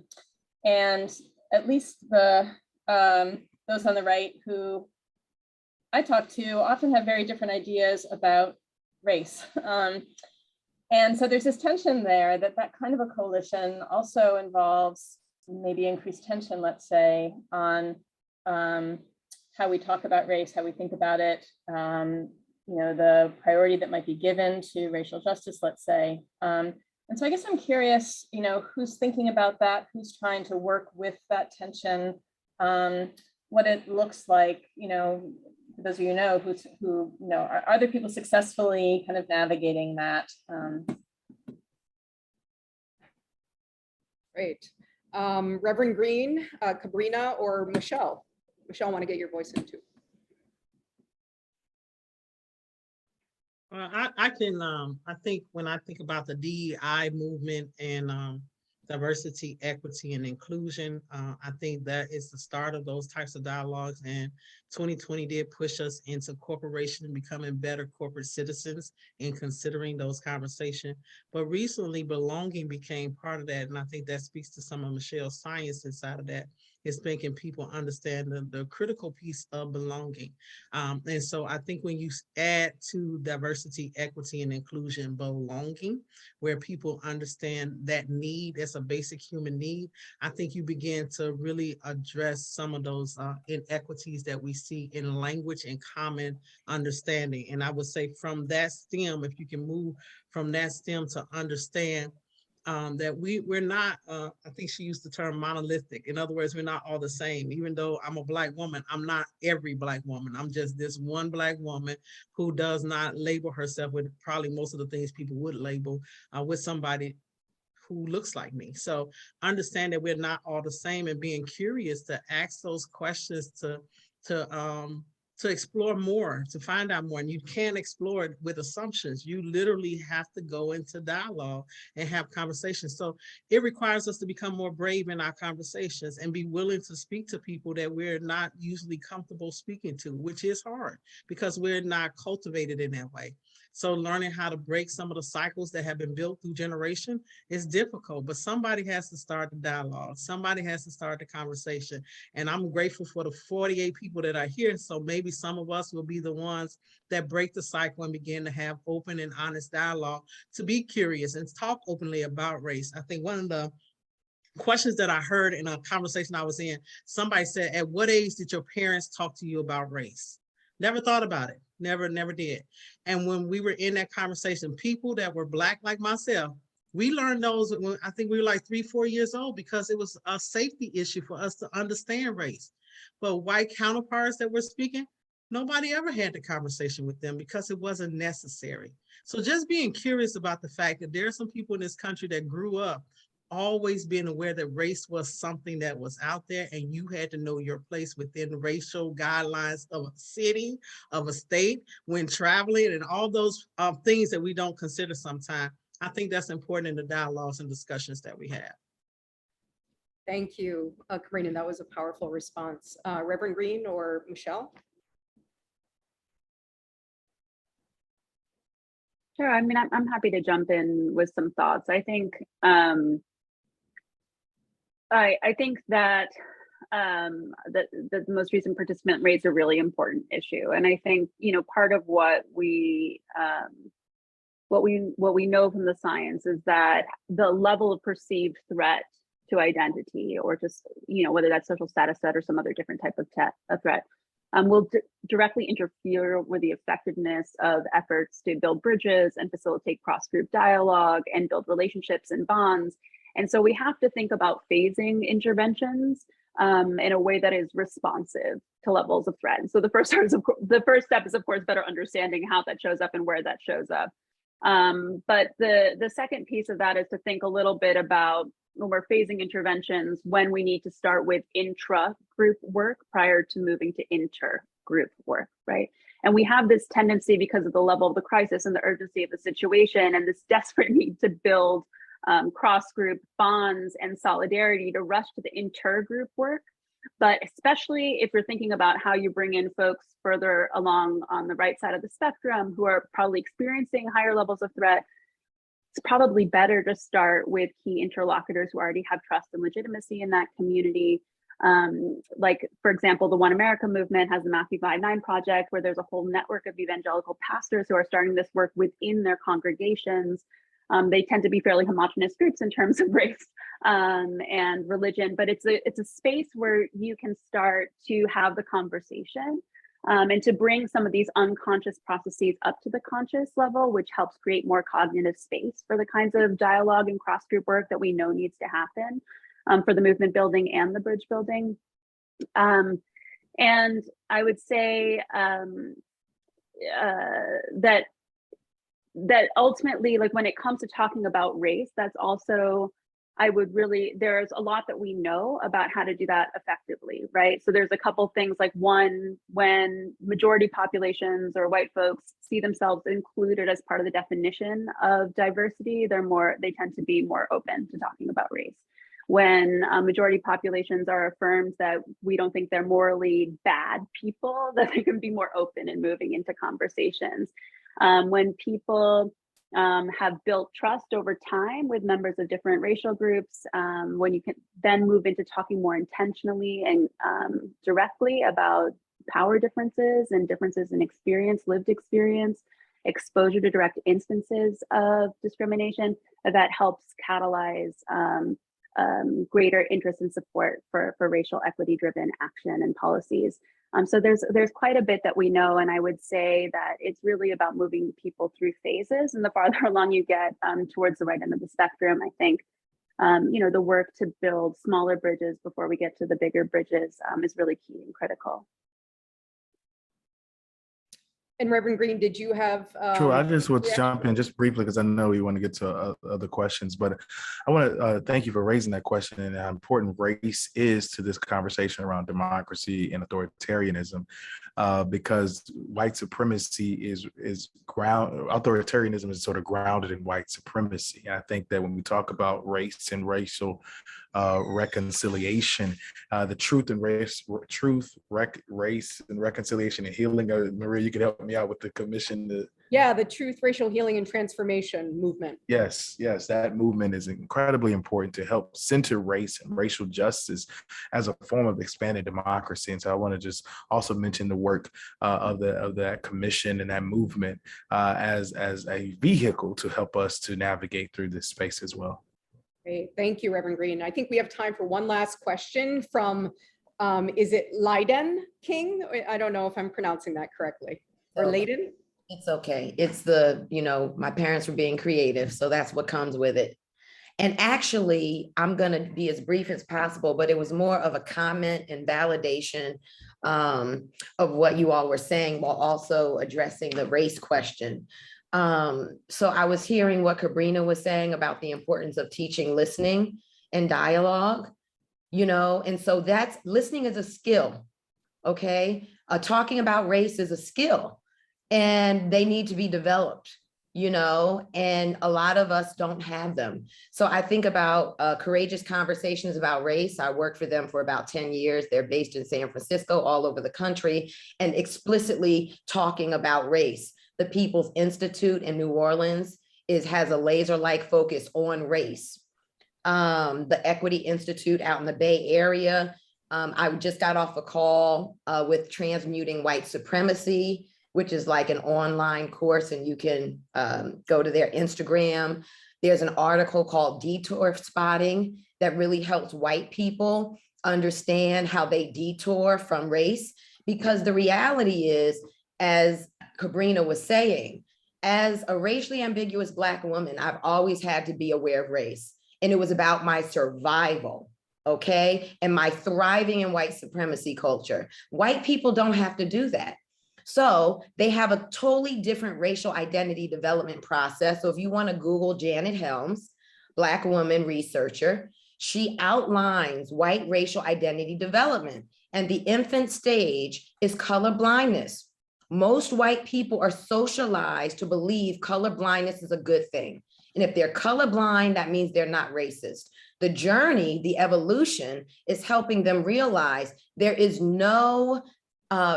at least the those on the right who I talk to often have very different ideas about race. And so there's this tension there that kind of a coalition also involves maybe increased tension, let's say, on how we talk about race, how we think about it, you know, the priority that might be given to racial justice, let's say. And so I guess I'm curious, you know, who's thinking about that, who's trying to work with that tension, what it looks like, you know, for those of you who you know, are there people successfully kind of navigating that? Great. Reverend Green, Cabrina, or Michelle? Michelle, I want to get your voice in too. I can, I think when I think about the DEI movement and diversity, equity, and inclusion, I think that is the start of those types of dialogues. And 2020 did push us into corporation and becoming better corporate citizens in considering those conversations. But recently, belonging became part of that. And I think that speaks to some of Michelle's science inside of that. It's making people understand the critical piece of belonging. And so I think when you add to diversity, equity, and inclusion, belonging, where people understand that need as a basic human need, I think you begin to really address some of those inequities that we see in language and common understanding. And I would say from that stem, if you can move from that stem to understand that we're not, I think she used the term monolithic. In other words, we're not all the same. Even though I'm a Black woman, I'm not every Black woman. I'm just this one Black woman who does not label herself with probably most of the things people would label with somebody who looks like me. So understand that we're not all the same, and being curious to ask those questions to explore more, to find out more. And you can't explore it with assumptions. You literally have to go into dialogue and have conversations. So it requires us to become more brave in our conversations and be willing to speak to people that we're not usually comfortable speaking to, which is hard because we're not cultivated in that way. So learning how to break some of the cycles that have been built through generation is difficult, but somebody has to start the dialogue. Somebody has to start the conversation. And I'm grateful for the 48 people that are here. So maybe some of us will be the ones that break the cycle and begin to have open and honest dialogue, to be curious and talk openly about race. I think one of the questions that I heard in a conversation I was in, somebody said, at what age did your parents talk to you about race? Never thought about it. Never did. And when we were in that conversation, people that were Black like myself, we learned those when I think we were like 3-4 years old, because it was a safety issue for us to understand race. But white counterparts that were speaking, nobody ever had the conversation with them because it wasn't necessary. So just being curious about the fact that there are some people in this country that grew up always being aware that race was something that was out there, and you had to know your place within the racial guidelines of a city, of a state, when traveling, and all those things that we don't consider sometimes. I think that's important in the dialogues and discussions that we have. Thank you, Karina. That was a powerful response. Reverend Green or Michelle? Sure. I mean, I'm happy to jump in with some thoughts. I think I think that the most recent participant raised a really important issue, and I think part of what we know from the science is that the level of perceived threat to identity, or just whether that's social status threat or some other different type of threat, will directly interfere with the effectiveness of efforts to build bridges and facilitate cross-group dialogue and build relationships and bonds. And so we have to think about phasing interventions in a way that is responsive to levels of threat. And so the first step is, of course, better understanding how that shows up and where that shows up. But the second piece of that is to think a little bit about, when we're phasing interventions, when we need to start with intra-group work prior to moving to inter-group work, right? And we have this tendency, because of the level of the crisis and the urgency of the situation and this desperate need to build cross-group bonds and solidarity, to rush to the inter-group work. But especially if you're thinking about how you bring in folks further along on the right side of the spectrum who are probably experiencing higher levels of threat, it's probably better to start with key interlocutors who already have trust and legitimacy in that community. Like, for example, the One America movement has the Matthew 5-9 project, where there's a whole network of evangelical pastors who are starting this work within their congregations. They tend to be fairly homogenous groups in terms of race and religion, but it's a space where you can start to have the conversation and to bring some of these unconscious processes up to the conscious level, which helps create more cognitive space for the kinds of dialogue and cross-group work that we know needs to happen for the movement building and the bridge building. And I would say that ultimately, like, when it comes to talking about race, that's also, there's a lot that we know about how to do that effectively, right? So there's a couple things, like, one, when majority populations or white folks see themselves included as part of the definition of diversity, they tend to be more open to talking about race. When majority populations are affirmed that we don't think they're morally bad people, that they can be more open in moving into conversations. When people have built trust over time with members of different racial groups, when you can then move into talking more intentionally and directly about power differences and differences in experience, lived experience, exposure to direct instances of discrimination, that helps catalyze greater interest and support for racial equity-driven action and policies. So there's quite a bit that we know, and I would say that it's really about moving people through phases. And the farther along you get towards the right end of the spectrum, I think the work to build smaller bridges before we get to the bigger bridges is really key and critical. And Reverend Green, did you have? Sure, I just would jump in just briefly, because I know you want to get to other questions, but I want to thank you for raising that question and how important race is to this conversation around democracy and authoritarianism, because white supremacy authoritarianism is sort of grounded in white supremacy. And I think that when we talk about race and racial reconciliation, the truth and race and reconciliation and healing. Maria, you can help me out with the commission. The Truth, Racial Healing and Transformation movement. Yes, that movement is incredibly important to help center race and racial justice as a form of expanded democracy. And so I want to just also mention the work of that commission and that movement as a vehicle to help us to navigate through this space as well. Great, thank you, Reverend Green. I think we have time for one last question from, is it Leiden King? I don't know if I'm pronouncing that correctly. Or Leiden? It's okay. It's my parents were being creative, so that's what comes with it. And actually, I'm going to be as brief as possible, but it was more of a comment and validation of what you all were saying, while also addressing the race question. So I was hearing what Cabrina was saying about the importance of teaching listening and dialogue, and so that's, listening is a skill, okay? Talking about race is a skill, and they need to be developed, and a lot of us don't have them. So I think about Courageous Conversations About Race. I worked for them for about 10 years. They're based in San Francisco, all over the country, and explicitly talking about race. the People's Institute in New Orleans has a laser-like focus on race. The Equity Institute out in the Bay Area. I just got off a call with Transmuting White Supremacy, which is like an online course, and you can go to their Instagram. There's an article called Detour Spotting that really helps white people understand how they detour from race. Because the reality is, as Kabrina was saying, as a racially ambiguous Black woman, I've always had to be aware of race. And it was about my survival, okay? And my thriving in white supremacy culture. White people don't have to do that. So they have a totally different racial identity development process. So if you want to Google Janet Helms, Black woman researcher, she outlines white racial identity development. And the infant stage is color blindness. Most white people are socialized to believe color blindness is a good thing. And if they're colorblind, that means they're not racist. The journey, the evolution, is helping them realize there is no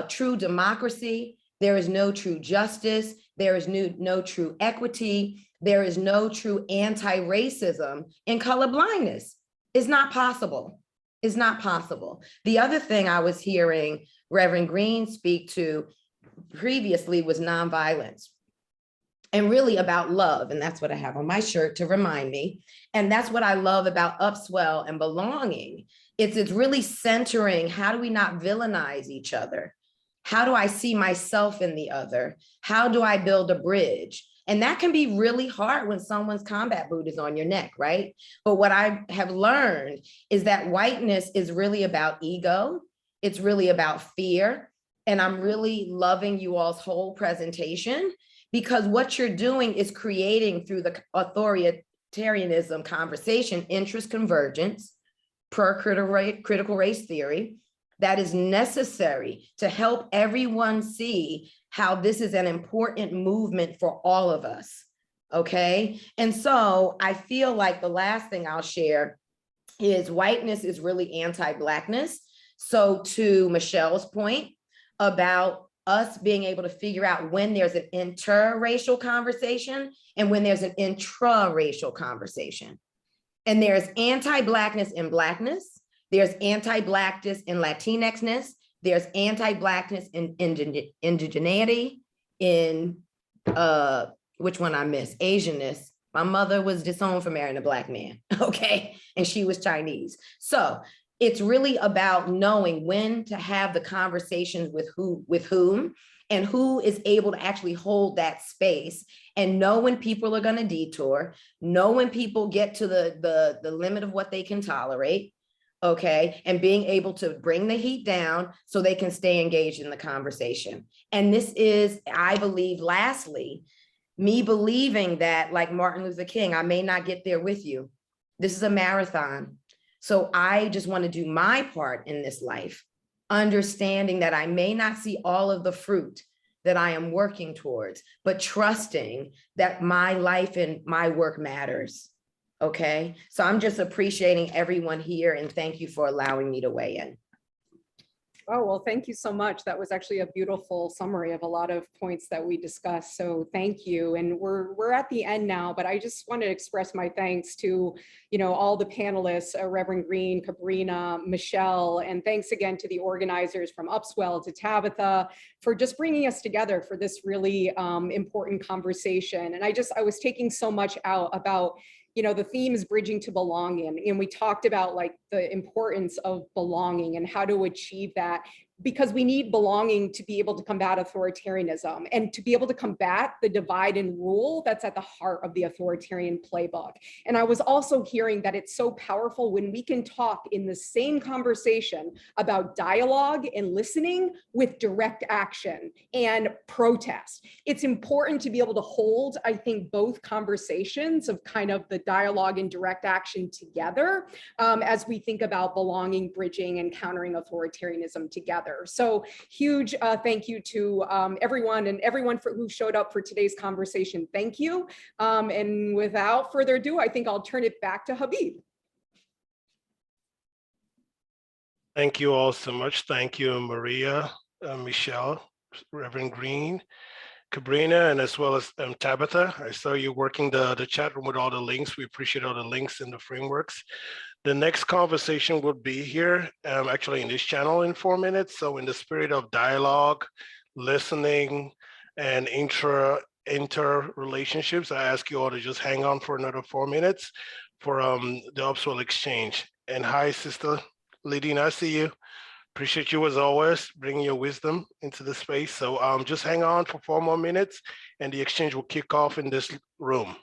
true democracy, there is no true justice, there is no true equity, there is no true anti-racism in colorblindness. It's not possible. It's not possible. The other thing I was hearing Reverend Green speak to previously was nonviolence. And really about love. And that's what I have on my shirt to remind me. And that's what I love about Upswell and belonging. It's really centering, how do we not villainize each other? How do I see myself in the other? How do I build a bridge? And that can be really hard when someone's combat boot is on your neck, right? But what I have learned is that whiteness is really about ego. It's really about fear. And I'm really loving you all's whole presentation, because what you're doing is creating, through the authoritarianism conversation, interest convergence per critical race theory that is necessary to help everyone see how this is an important movement for all of us, okay? And so I feel like the last thing I'll share is whiteness is really anti-Blackness. So to Michelle's point about us being able to figure out when there's an interracial conversation and when there's an intra-racial conversation. And there's anti-Blackness in Blackness, there's anti-Blackness in Latinxness, there's anti-Blackness in indigeneity, in which one I missed, Asianness. My mother was disowned for marrying a Black man, okay? And she was Chinese. So it's really about knowing when to have the conversations with whom, and who is able to actually hold that space, and know when people are going to detour, know when people get to the limit of what they can tolerate, okay, and being able to bring the heat down so they can stay engaged in the conversation. And this is, I believe, lastly, me believing that, like Martin Luther King, I may not get there with you. This is a marathon. So I just want to do my part in this life, understanding that I may not see all of the fruit that I am working towards, but trusting that my life and my work matters. Okay, so I'm just appreciating everyone here, and thank you for allowing me to weigh in. Oh, well, thank you so much. That was actually a beautiful summary of a lot of points that we discussed. So thank you. And we're at the end now, but I just want to express my thanks to, all the panelists, Reverend Green, Kabrina, Michelle, and thanks again to the organizers from Upswell, to Tabitha, for just bringing us together for this really important conversation. And I was taking so much out about, the theme is bridging to belonging. And we talked about like the importance of belonging and how to achieve that, because we need belonging to be able to combat authoritarianism and to be able to combat the divide and rule that's at the heart of the authoritarian playbook. And I was also hearing that it's so powerful when we can talk in the same conversation about dialogue and listening with direct action and protest. It's important to be able to hold, I think, both conversations of kind of the dialogue and direct action together as we think about belonging, bridging, and countering authoritarianism together. So huge thank you to everyone who showed up for today's conversation. Thank you. And without further ado, I think I'll turn it back to Habib. Thank you all so much. Thank you, Maria, Michelle, Reverend Green, Cabrina, and as well as Tabitha. I saw you working the chat room with all the links. We appreciate all the links and the frameworks. The next conversation will be here, actually in this channel in 4 minutes. So in the spirit of dialogue, listening, and inter-relationships, I ask you all to just hang on for another 4 minutes for the Upswell exchange. And hi, Sister Lidina, I see you. Appreciate you as always, bringing your wisdom into the space. So just hang on for 4 more minutes and the exchange will kick off in this room.